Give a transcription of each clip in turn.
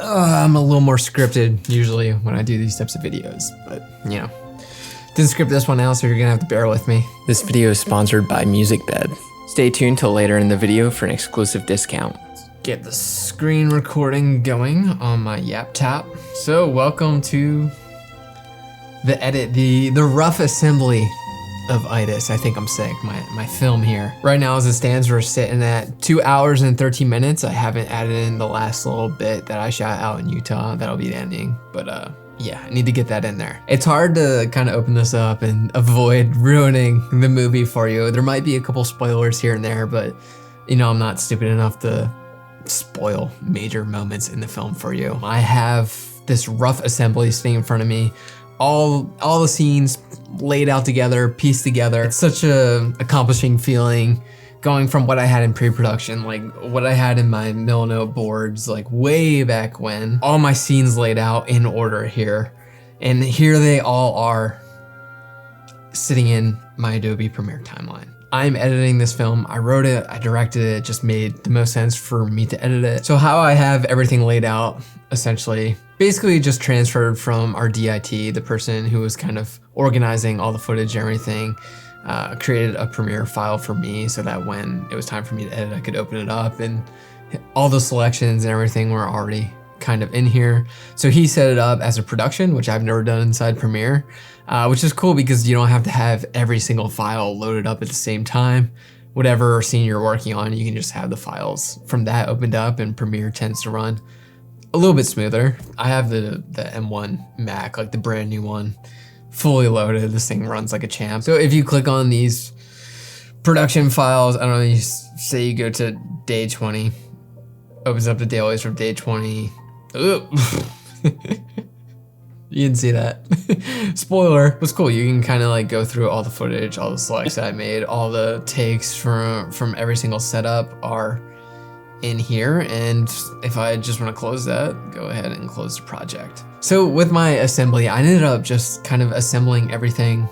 I'm a little more scripted usually when I do these types of videos, but you know, didn't script this one out, so you're gonna have to bear with me. This video is sponsored by MusicBed. Stay tuned till later in the video for an exclusive discount. Get the screen recording going on my YapTap. So welcome to the edit, the rough assembly of Itis. I think I'm sick, my film here. Right now as it stands, we're sitting at 2 hours and 13 minutes. I haven't added in the last little bit that I shot out in Utah. That'll be the ending, but yeah, I need to get that in there. It's hard to kind of open this up and avoid ruining the movie for you. There might be a couple spoilers here and there, but you know, I'm not stupid enough to spoil major moments in the film for you. I have this rough assembly sitting in front of me. All the scenes laid out together, pieced together. It's such a accomplishing feeling going from what I had in pre-production, like what I had in my Milanote boards, like way back when. All my scenes laid out in order here. And here they all are sitting in my Adobe Premiere timeline. I'm editing this film. I wrote it, I directed it. It just made the most sense for me to edit it. So how I have everything laid out, essentially, basically just transferred from our DIT, the person who was kind of organizing all the footage and everything, created a Premiere file for me so that when it was time for me to edit, I could open it up and all the selections and everything were already kind of in here. So he set it up as a production, which I've never done inside Premiere, which is cool because you don't have to have every single file loaded up at the same time. Whatever scene you're working on, you can just have the files from that opened up, and Premiere tends to run a little bit smoother. I have the M1 Mac, like the brand new one, fully loaded. This thing runs like a champ. So if you click on these production files, I don't know, you say you go to day 20, opens up the dailies from day 20. Ooh. You didn't see that. Spoiler. It was cool. You can kind of like go through all the footage, all the selects that I made, all the takes from every single setup are in here. And if I just want to close that, go ahead and close the project. So with my assembly, I ended up just kind of assembling everything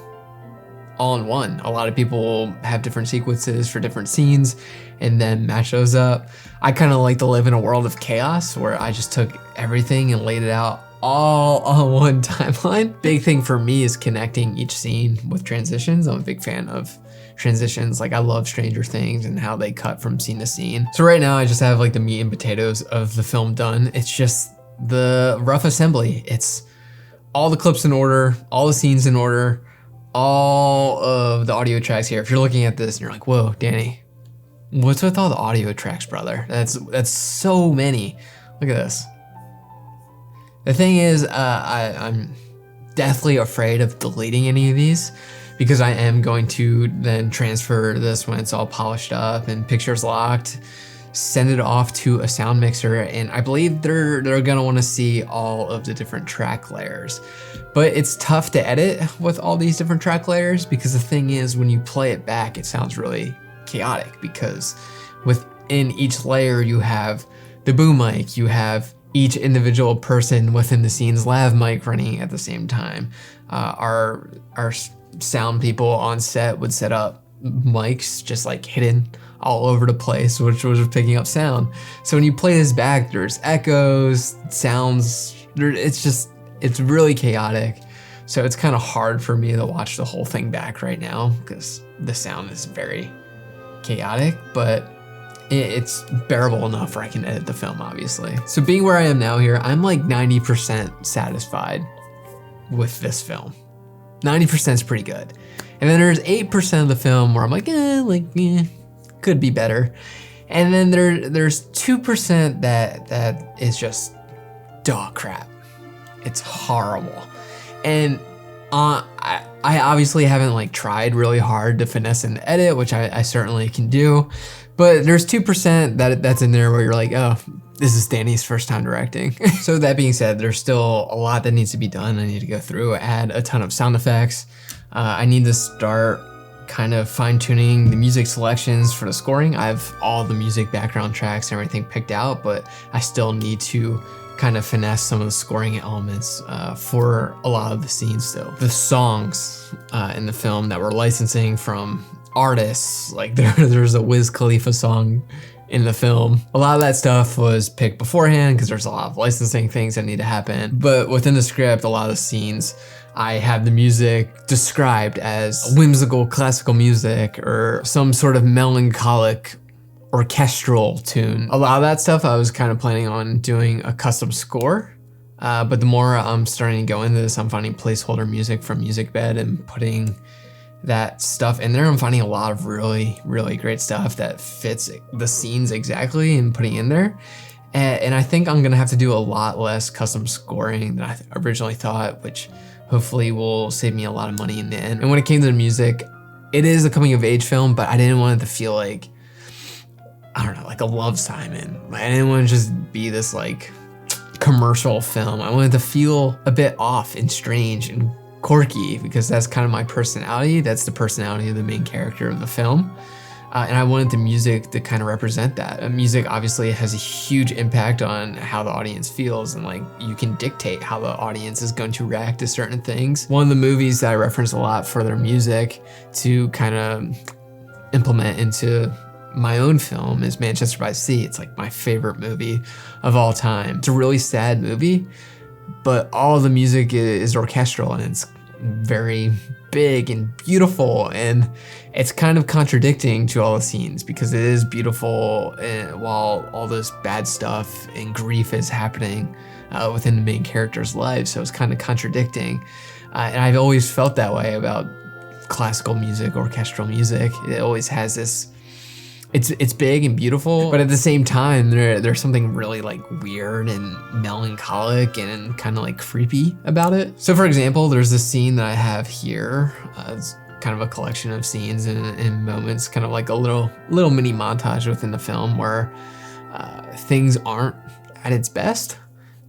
all in one. A lot of people have different sequences for different scenes and then match those up. I kind of like to live in a world of chaos where I just took everything and laid it out all on one timeline. Big thing for me is connecting each scene with transitions. I'm a big fan of transitions. Like I love Stranger Things and how they cut from scene to scene. So right now I just have like the meat and potatoes of the film done. It's just the rough assembly. It's all the clips in order, all the scenes in order, all of the audio tracks here. If you're looking at this and you're like, whoa, Danny, what's with all the audio tracks, brother? That's so many. Look at this. The thing is, I'm deathly afraid of deleting any of these because I am going to then transfer this when it's all polished up and pictures locked, send it off to a sound mixer, and I believe they're gonna wanna see all of the different track layers. But it's tough to edit with all these different track layers because the thing is, when you play it back, it sounds really chaotic because within each layer you have the boom mic, you have each individual person within the scene's lav mic running at the same time. Our sound people on set would set up mics just like hidden all over the place, which was picking up sound. So when you play this back, there's echoes, sounds, it's really chaotic. So it's kind of hard for me to watch the whole thing back right now because the sound is very chaotic, but it's bearable enough where I can edit the film, obviously. So being where I am now here, I'm like 90% satisfied with this film. 90% is pretty good. And then there's 8% of the film where I'm like, could be better. And then there's 2% that is just dog crap. It's horrible. And I obviously haven't like tried really hard to finesse and edit, which I certainly can do. But there's 2% that's in there where you're like, oh, this is Danny's first time directing. So that being said, there's still a lot that needs to be done. I need to go through, add a ton of sound effects. I need to start kind of fine tuning the music selections for the scoring. I have all the music background tracks and everything picked out, but I still need to kind of finesse some of the scoring elements for a lot of the scenes still. The songs in the film that we're licensing from artists, like there's a Wiz Khalifa song in the film. A lot of that stuff was picked beforehand because there's a lot of licensing things that need to happen. But within the script, a lot of the scenes, I have the music described as whimsical classical music or some sort of melancholic orchestral tune. A lot of that stuff I was kind of planning on doing a custom score. But the more I'm starting to go into this, I'm finding placeholder music from MusicBed and putting that stuff in there. I'm finding a lot of really, really great stuff that fits the scenes exactly and putting in there. And I think I'm gonna have to do a lot less custom scoring than I originally thought, which hopefully will save me a lot of money in the end. And when it came to the music, it is a coming of age film, but I didn't want it to feel like, I don't know, like a Love Simon. I didn't want to just be this like commercial film. I wanted to feel a bit off and strange and quirky because that's kind of my personality. That's the personality of the main character of the film. And I wanted the music to kind of represent that. And music obviously has a huge impact on how the audience feels, and like you can dictate how the audience is going to react to certain things. One of the movies that I reference a lot for their music to kind of implement into my own film is Manchester by the Sea. It's like my favorite movie of all time. It's a really sad movie, but all the music is orchestral and it's very big and beautiful, and it's kind of contradicting to all the scenes because it is beautiful while all this bad stuff and grief is happening within the main character's life. So it's kind of contradicting. And I've always felt that way about classical music, orchestral music. It always has this, it's big and beautiful, but at the same time, there's something really like weird and melancholic and kind of like creepy about it. So for example, there's this scene that I have here. It's kind of a collection of scenes and moments, kind of like a little mini montage within the film where things aren't at its best,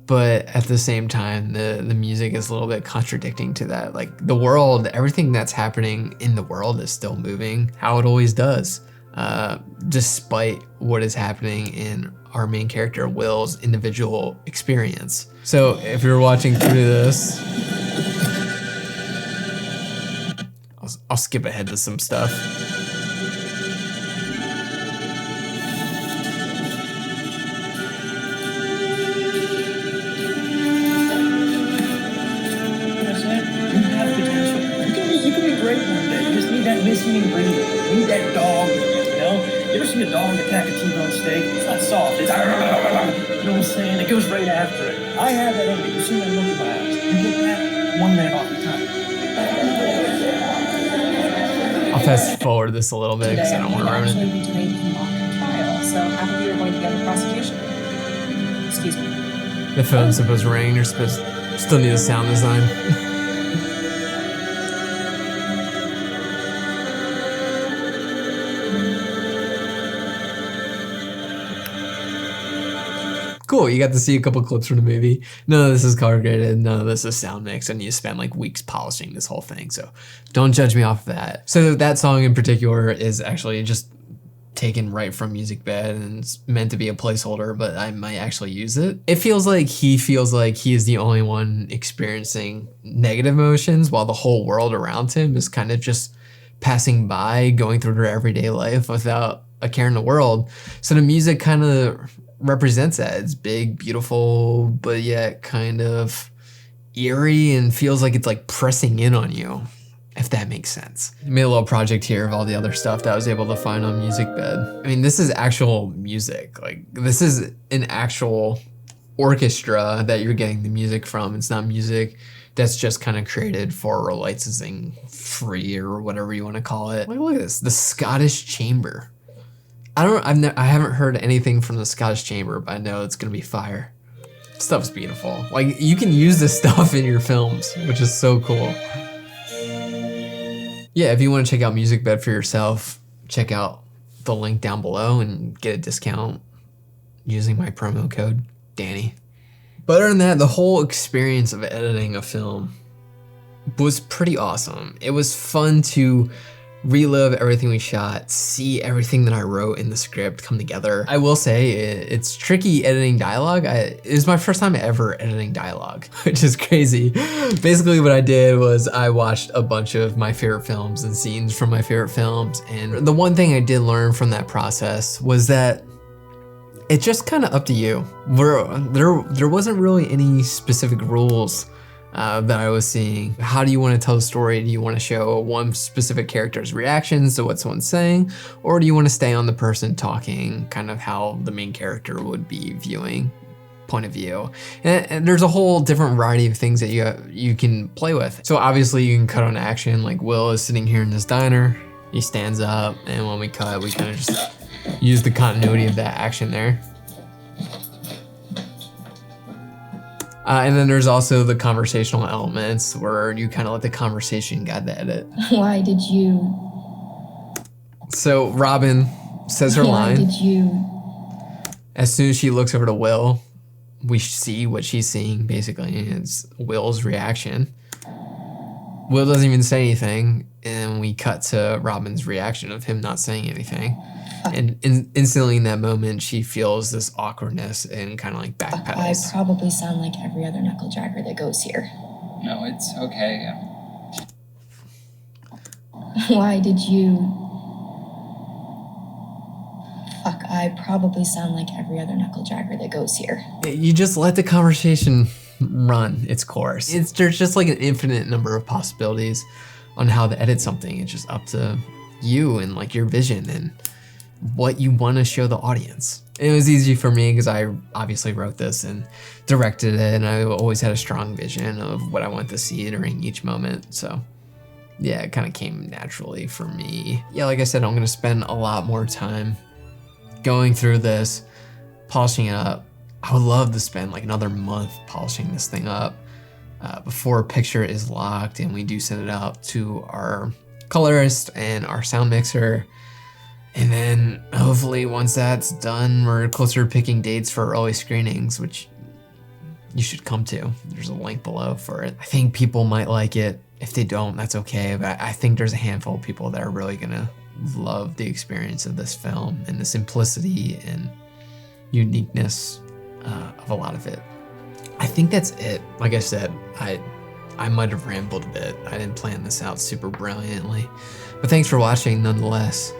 but at the same time, the music is a little bit contradicting to that. Like the world, everything that's happening in the world is still moving how it always does. Despite what is happening in our main character Will's individual experience. So if you're watching through this, I'll skip ahead to some stuff. You can be great one day. You just need that missing ingredient. You need that dog in you, you know? You ever seen a dog attack a T-bone steak? It's not soft. It's, you know what I'm saying? It goes right after it. I have that in me. You see that look in my eyes. You get that 1 minute off the time. I'll fast forward this a little bit because I don't want to ruin it. Actually be delayed from on trial, so half of you are going to get the prosecution. Excuse me. The phone's supposed to ring. You're supposed to still need a sound design. Cool, you got to see a couple clips from the movie. None of this is color graded, none of this is sound mixed, and you spend like weeks polishing this whole thing, so don't judge me off of that. So that song in particular is actually just taken right from MusicBed and it's meant to be a placeholder, but I might actually use it. It feels like he is the only one experiencing negative emotions while the whole world around him is kind of just passing by, going through their everyday life without a care in the world. So the music kind of represents that. It's big, beautiful, but yet kind of eerie and feels like it's like pressing in on you, if that makes sense. I made a little project here of all the other stuff that I was able to find on MusicBed. I mean, this is actual music. Like, this is an actual orchestra that you're getting the music from. It's not music that's just kind of created for licensing free or whatever you want to call it. Like, look at this, the Scottish Chamber. I haven't heard anything from the Scottish Chamber, but I know it's gonna be fire. Stuff's beautiful. Like, you can use this stuff in your films, which is so cool. Yeah, if you want to check out MusicBed for yourself, check out the link down below and get a discount using my promo code, Danny. But other than that, the whole experience of editing a film was pretty awesome. It was fun to relive everything we shot, see everything that I wrote in the script come together. I will say it's tricky editing dialogue. It was my first time ever editing dialogue, which is crazy. Basically what I did was I watched a bunch of my favorite films and scenes from my favorite films. And the one thing I did learn from that process was that It's just kind of up to you. There wasn't really any specific rules that I was seeing. How do you want to tell the story? Do you want to show one specific character's reactions to what someone's saying? Or do you want to stay on the person talking, kind of how the main character would be viewing point of view? And there's a whole different variety of things that you can play with. So obviously you can cut on action, like Will is sitting here in this diner, he stands up, and when we cut, we kind of just use the continuity of that action there. And then there's also the conversational elements where you kind of let the conversation guide the edit. Why did you? So Robin says her Why line. did you? As soon as she looks over to Will, we see what she's seeing basically. It's Will's reaction. Will doesn't even say anything, and we cut to Robin's reaction of him not saying anything. And instantly in that moment, she feels this awkwardness and kind of like I backpedals. probably sound like every other knuckle dragger that goes here. No, it's okay. Why did you? Fuck, I probably sound like every other knuckle dragger that goes here. You just let the conversation run its course. There's just like an infinite number of possibilities on how to edit something. It's just up to you and like your vision and what you want to show the audience. It was easy for me because I obviously wrote this and directed it, and I always had a strong vision of what I want to see during each moment. So yeah, it kind of came naturally for me. Yeah, like I said, I'm going to spend a lot more time going through this, polishing it up. I would love to spend like another month polishing this thing up before a picture is locked and we do send it out to our colorist and our sound mixer. And then hopefully once that's done, we're closer to picking dates for early screenings, which you should come to. There's a link below for it. I think people might like it. If they don't, that's okay. But I think there's a handful of people that are really gonna love the experience of this film and the simplicity and uniqueness of a lot of it. I think that's it. Like I said, I might have rambled a bit. I didn't plan this out super brilliantly, but thanks for watching nonetheless.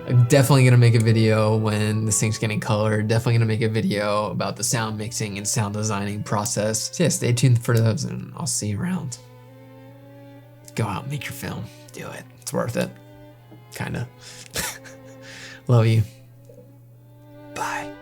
I'm definitely gonna make a video when this thing's getting colored. Definitely gonna make a video about the sound mixing and sound designing process. So yeah, stay tuned for those and I'll see you around. Go out and make your film. Do it. It's worth it. Kinda. Love you. Bye.